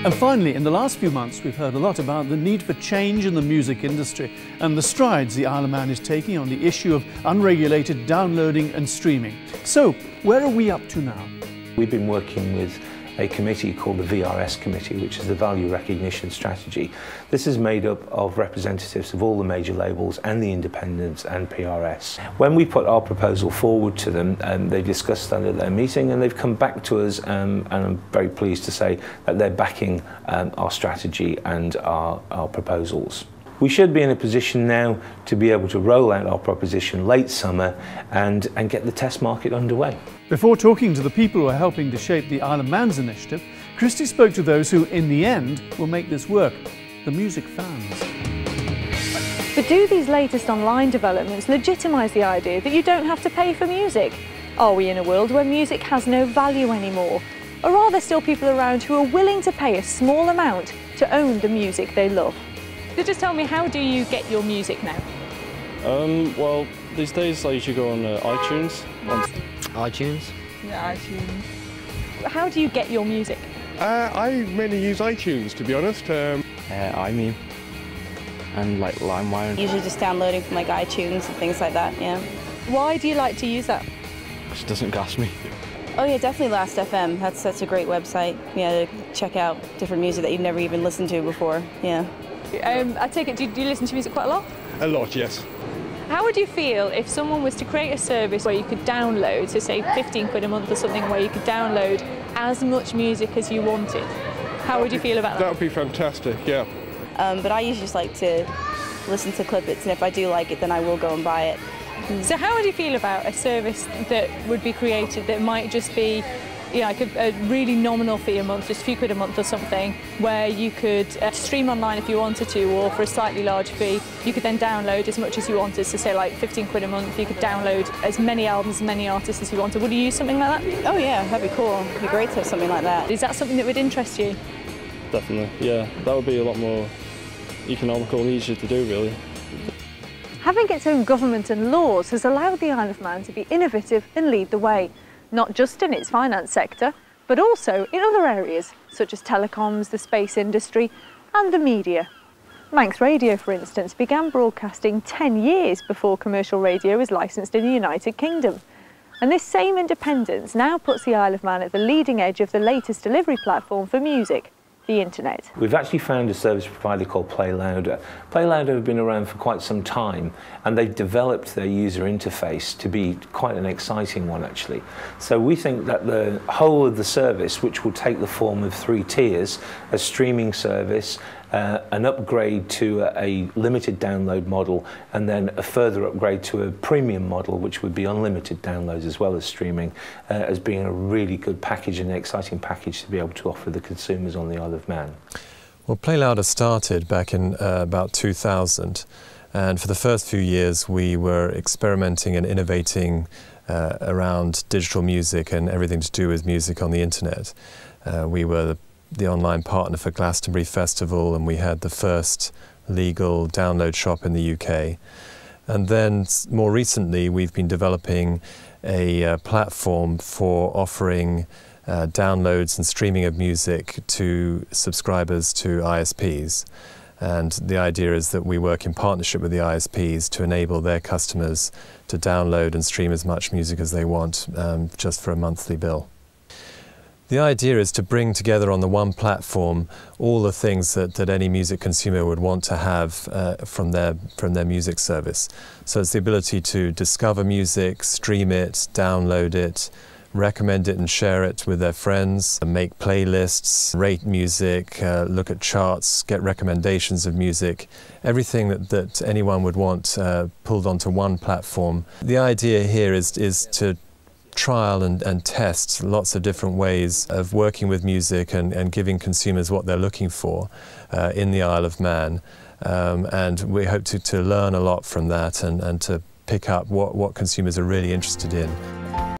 And finally, in the last few months, we've heard a lot about the need for change in the music industry and the strides the Isle of Man is taking on the issue of unregulated downloading and streaming. So, where are we up to now? We've been working with a committee called the VRS Committee, which is the Value Recognition Strategy. This is made up of representatives of all the major labels and the independents and PRS. When we put our proposal forward to them, they discussed that at their meeting, and they've come back to us, and I'm very pleased to say that they're backing our strategy and our proposals. We should be in a position now to be able to roll out our proposition late summer and get the test market underway. Before talking to the people who are helping to shape the Isle of Man's initiative, Christy spoke to those who, in the end, will make this work, the music fans. But do these latest online developments legitimise the idea that you don't have to pay for music? Are we in a world where music has no value anymore? Or are there still people around who are willing to pay a small amount to own the music they love? So just tell me, how do you get your music now? Well, these days I usually go on iTunes. iTunes? Yeah, iTunes. How do you get your music? I mainly use iTunes, to be honest. iMe and like LimeWire. Usually just downloading from like iTunes and things like that, yeah. Why do you like to use that? Because it doesn't cost me. Oh yeah, definitely Last.fm. That's a great website, yeah, to check out different music that you've never even listened to before, yeah. I take it, do you listen to music quite a lot? A lot, yes. How would you feel if someone was to create a service where you could download, so say 15 quid a month or something, where you could download as much music as you wanted? How would you feel about that? That would be fantastic, yeah. But I usually just like to listen to clip-its, and if I do like it, then I will go and buy it. So how would you feel about a service that would be created that might just be, you know, like a really nominal fee a month, just a few quid a month or something, where you could stream online if you wanted to, or for a slightly larger fee, you could then download as much as you wanted. So say like 15 quid a month, you could download as many albums, as many artists as you wanted. Would you use something like that? Oh yeah, that'd be cool. It'd be great to have something like that. Is that something that would interest you? Definitely, yeah. That would be a lot more economical and easier to do, really. Having its own government and laws has allowed the Isle of Man to be innovative and lead the way, not just in its finance sector, but also in other areas, such as telecoms, the space industry and the media. Manx Radio, for instance, began broadcasting 10 years before commercial radio was licensed in the United Kingdom. And this same independence now puts the Isle of Man at the leading edge of the latest delivery platform for music, the internet. We've actually found a service provider called Play Louder. Play Louder have been around for quite some time, and they've developed their user interface to be quite an exciting one, actually. So we think that the whole of the service, which will take the form of 3 tiers, a streaming service, an upgrade to a limited download model, and then a further upgrade to a premium model, which would be unlimited downloads as well as streaming, as being a really good package and an exciting package to be able to offer the consumers on the Isle of Man. Well, Play Louder started back in about 2000, and for the first few years we were experimenting and innovating around digital music and everything to do with music on the internet. We were the online partner for Glastonbury Festival, and we had the first legal download shop in the UK. And then more recently we've been developing a platform for offering downloads and streaming of music to subscribers to ISPs. And the idea is that we work in partnership with the ISPs to enable their customers to download and stream as much music as they want, just for a monthly bill. The idea is to bring together on the one platform all the things that any music consumer would want to have from their music service. So it's the ability to discover music, stream it, download it, recommend it and share it with their friends, make playlists, rate music, look at charts, get recommendations of music, everything that anyone would want pulled onto one platform. The idea here is to trial and test lots of different ways of working with music and giving consumers what they're looking for in the Isle of Man. And we hope to learn a lot from that and to pick up what consumers are really interested in.